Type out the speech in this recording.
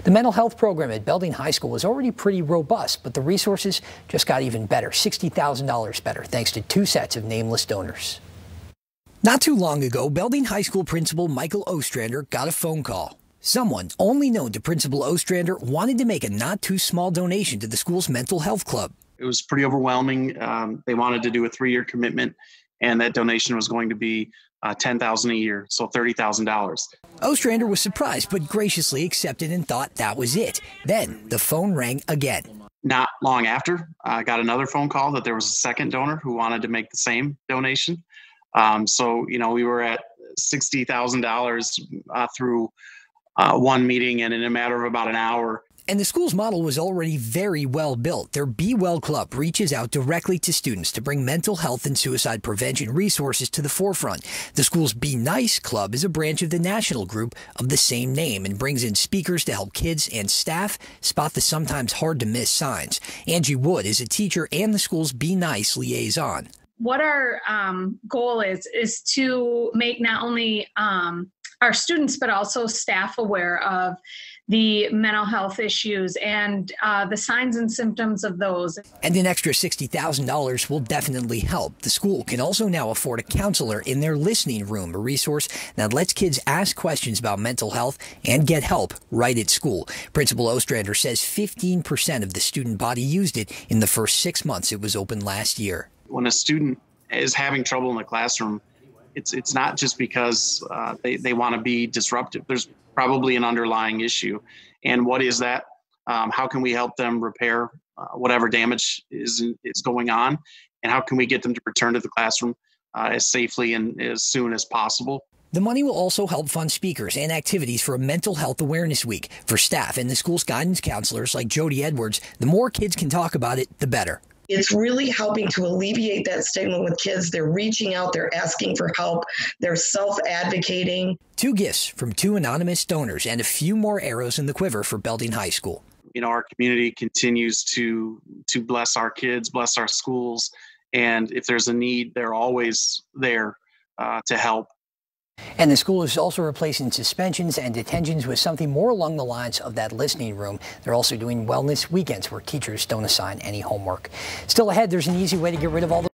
The mental health program at Belding High School was already pretty robust, but the resources just got even better, $60,000 better, thanks to 2 sets of nameless donors. Not too long ago, Belding High School Principal Michael Ostrander got a phone call. Someone only known to Principal Ostrander wanted to make a not too small donation to the school's mental health club. It was pretty overwhelming. They wanted to do a 3-year commitment, and that donation was going to be $10,000 a year, so $30,000. Ostrander was surprised, but graciously accepted and thought that was it. Then the phone rang again. Not long after, I got another phone call that there was a second donor who wanted to make the same donation. We were at $60,000 through one meeting, and in a matter of about an hour. And the school's model was already very well built. Their Be Well Club reaches out directly to students to bring mental health and suicide prevention resources to the forefront. The school's Be Nice Club is a branch of the national group of the same name and brings in speakers to help kids and staff spot the sometimes hard-to-miss signs. Angie Wood is a teacher and the school's Be Nice liaison. What our goal is to make not only our students, but also staff aware of the mental health issues and the signs and symptoms of those. And an extra $60,000 will definitely help. The school can also now afford a counselor in their listening room, a resource that lets kids ask questions about mental health and get help right at school. Principal Ostrander says 15% of the student body used it in the first 6 months it was open last year. When a student is having trouble in the classroom, it's not just because they want to be disruptive. There's probably an underlying issue. And what is that? How can we help them repair whatever damage is going on? And how can we get them to return to the classroom as safely and as soon as possible? The money will also help fund speakers and activities for a Mental Health Awareness Week. For staff and the school's guidance counselors like Jody Edwards, the more kids can talk about it, the better. It's really helping to alleviate that stigma with kids. They're reaching out, they're asking for help, they're self-advocating. 2 gifts from 2 anonymous donors and a few more arrows in the quiver for Belding High School. Our community continues to bless our kids, bless our schools, and if there's a need, they're always there to help. And the school is also replacing suspensions and detentions with something more along the lines of that listening room. They're also doing wellness weekends where teachers don't assign any homework. Still ahead, there's an easy way to get rid of all the